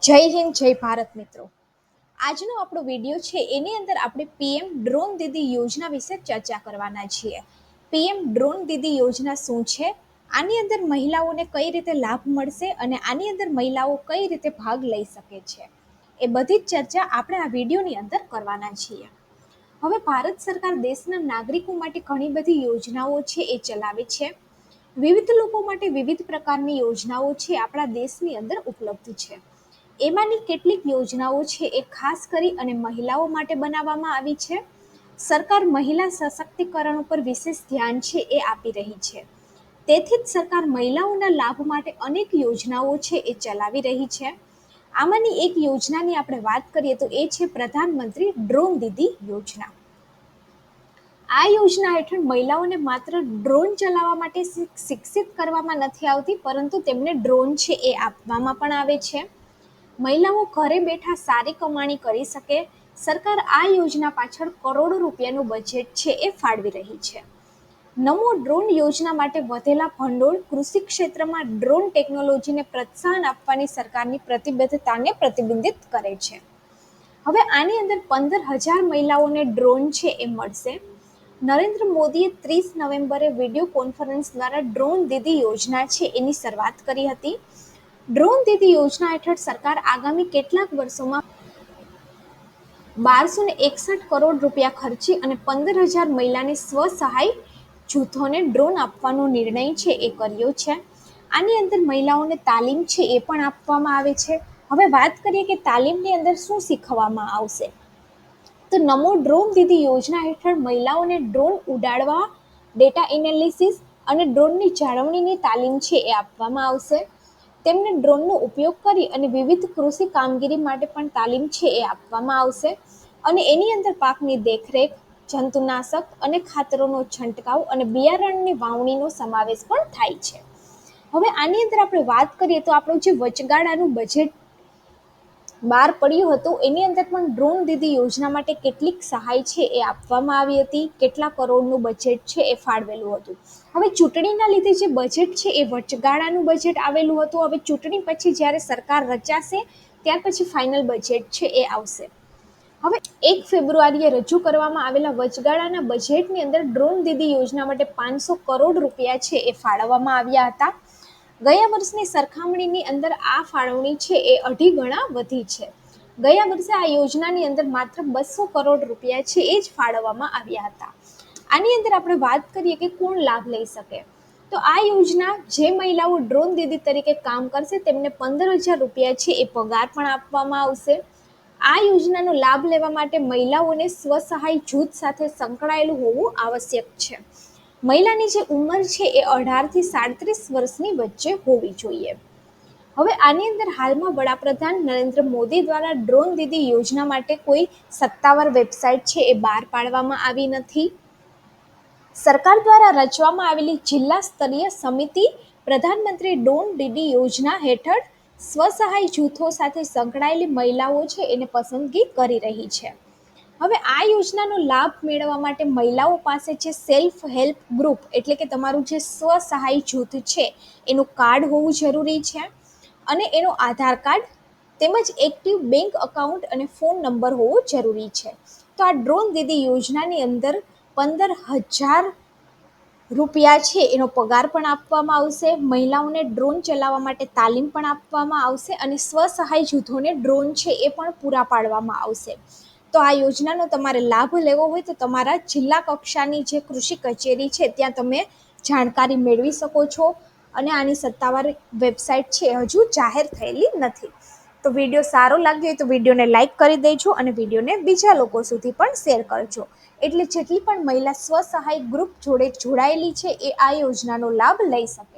જય હિન્દ, જય ભારત મિત્રો. આજનો આપણો વિડીયો છે એની અંદર આપણે પીએમ ડ્રોન દીદી યોજના વિશે ચર્ચા કરવાના છીએ. પીએમ ડ્રોન દીદી યોજના શું છે, આની અંદર મહિલાઓને કઈ રીતે લાભ મળશે અને આની અંદર મહિલાઓ કઈ રીતે ભાગ લઈ શકે છે, એ બધી જ ચર્ચા આપણે આ વિડીયોની અંદર કરવાના છીએ. હવે ભારત સરકાર દેશના નાગરિકો માટે ઘણી બધી યોજનાઓ છે એ ચલાવે છે. વિવિધ લોકો માટે વિવિધ પ્રકારની યોજનાઓ છે આપણા દેશની અંદર ઉપલબ્ધ છે. એમાંની કેટલીક યોજનાઓ છે એ ખાસ કરી અને મહિલાઓ માટે બનાવવામાં આવી છે. સરકાર મહિલા સશક્તિકરણ ઉપર વિશેષ ધ્યાન છે એ આપી રહી છે. તેથી જ સરકાર મહિલાઓના લાભ માટે અનેક યોજનાઓ છે એ ચલાવી રહી છે. આમાંની એક યોજનાની આપણે વાત કરીએ તો એ છે પ્રધાનમંત્રી ડ્રોન દીદી યોજના. આ યોજના હેઠળ મહિલાઓને માત્ર ડ્રોન ચલાવવા માટે શિક્ષિત કરવામાં નથી આવતી, પરંતુ તેમને ડ્રોન છે એ આપવામાં પણ આવે છે. મહિલાઓ ઘરે બેઠા સારી કમાણી કરી શકે. સરકાર આ યોજના પાછળ કરોડો રૂપિયાનું બજેટ છે એ ફાળવી રહી છે. નમો ડ્રોન યોજના માટે વધેલા ભંડોળ કૃષિ ક્ષેત્રમાં ડ્રોન ટેકનોલોજીને પ્રોત્સાહન આપવાની સરકારની પ્રતિબદ્ધતાને પ્રતિબિંબિત કરે છે. હવે આની અંદર 15,000 મહિલાઓને ડ્રોન છે એ મળશે. નરેન્દ્ર મોદીએ 30 નવેમ્બરે વિડીયો કોન્ફરન્સ દ્વારા ડ્રોન દીદી યોજના છે એની શરૂઆત કરી હતી. ડ્રોન દીદી યોજના હેઠળ સરકાર આગામી કેટલાક વર્ષોમાં 1261 કરોડ રૂપિયા ખર્ચી અને 15,000 મહિલાને સ્વસહાય જૂથોને ડ્રોન આપવાનો નિર્ણય છે એ કર્યો છે. આની અંદર મહિલાઓને તાલીમ છે એ પણ આપવામાં આવે છે. હવે વાત કરીએ કે તાલીમની અંદર શું શીખવવામાં આવશે, તો નમો ડ્રોન દીદી યોજના હેઠળ મહિલાઓને ડ્રોન ઉડાડવા, ડેટા એનાલિસિસ અને ડ્રોનની જાળવણીની તાલીમ છે એ આપવામાં આવશે. તેમને ડ્રોનનો ઉપયોગ કરી અને વિવિધ કૃષિ કામગીરી માટે પણ તાલીમ છે એ આપવામાં આવશે. અને એની અંદર પાકની દેખરેખ, જંતુનાશક અને ખાતરોનો છંટકાવ અને બિયારણની વાવણીનો સમાવેશ પણ થાય છે. હવે આની અંદર આપણે વાત કરીએ તો આપણું જે વચગાળાનું બજેટ બહાર પડ્યું હતું એની અંદર પણ ડ્રોન દીદી યોજના માટે કેટલીક સહાય છે એ આપવામાં આવી હતી. કેટલા કરોડનું બજેટ છે એ ફાળવેલું હતું. હવે ચૂંટણીના લીધે જે બજેટ છે એ વચગાળાનું બજેટ આવેલું હતું. હવે ચૂંટણી પછી જ્યારે સરકાર રચાશે ત્યાર પછી ફાઇનલ બજેટ છે એ આવશે. હવે 1 ફેબ્રુઆરીએ રજૂ કરવામાં આવેલા વચગાળાના બજેટની અંદર ડ્રોન દીદી યોજના માટે 500 કરોડ રૂપિયા છે એ ફાળવવામાં આવ્યા હતા. ગયા વર્ષની સરખામણીની અંદર આ ફાળવણી છે એ 2.5 ગણા વધી છે. ગયા વર્ષે આ યોજનાની અંદર માત્ર 200 કરોડ રૂપિયા છે એ જ ફાળવવામાં આવ્યા હતા. આની અંદર આપણે વાત કરીએ કે કોણ લાભ લઈ શકે, તો આ યોજના જે મહિલાઓ ડ્રોન દીદી તરીકે કામ કરશે તેમને 15,000 રૂપિયા છે એ પગાર પણ આપવામાં આવશે. આ યોજનાનો લાભ લેવા માટે મહિલાઓને સ્વસહાય જૂથ સાથે સંકળાયેલું હોવું આવશ્યક છે. મહિલાની જે ઉંમર છે એ 18 થી 37 વર્ષની વચ્ચે હોવી જોઈએ. હવે આની અંદર હાલમાં વડાપ્રધાન નરેન્દ્ર મોદી દ્વારા ડ્રોન દીદી યોજના માટે કોઈ સત્તાવાર વેબસાઇટ છે એ બહાર પાડવામાં આવી નથી. સરકાર દ્વારા રચવામાં આવેલી જિલ્લા સ્તરીય સમિતિ પ્રધાનમંત્રી ડ્રોન દીદી યોજના હેઠળ સ્વસહાય જૂથો સાથે સંકળાયેલી મહિલાઓ છે એને પસંદગી કરી રહી છે. હવે આ યોજનાનો લાભ મેળવવા માટે મહિલાઓ પાસે જે સેલ્ફ હેલ્પ ગ્રુપ એટલે કે તમારું જે સ્વસહાય જૂથ છે એનું કાર્ડ હોવું જરૂરી છે અને એનો આધાર કાર્ડ તેમજ એક્ટિવ બેંક એકાઉન્ટ અને ફોન નંબર હોવો જરૂરી છે. તો આ ડ્રોન દીદી યોજનાની અંદર 15,000 રૂપિયા છે એનો પગાર પણ આપવામાં આવશે. મહિલાઓને ડ્રોન ચલાવવા માટે તાલીમ પણ આપવામાં આવશે અને સ્વસહાય જૂથોને ડ્રોન છે એ પણ પૂરા પાડવામાં આવશે. તો આ યોજનાનો તમારે લાભ લેવો હોય તો તમારા જિલ્લા કક્ષાની જે કૃષિ કચેરી છે ત્યાં તમે જાણકારી મેળવી શકો છો. અને આની સત્તાવાર વેબસાઇટ છે હજુ જાહેર થયેલી નથી. તો વિડીયો સારો લાગ્યો હોય તો વિડીયોને લાઇક કરી દેજો અને વિડીયોને બીજા લોકો સુધી પણ શેર કરજો, એટલે જેટલી પણ મહિલા સ્વસહાય ગ્રુપ જોડે જોડાયેલી છે એ આ યોજનાનો લાભ લઈ શકે.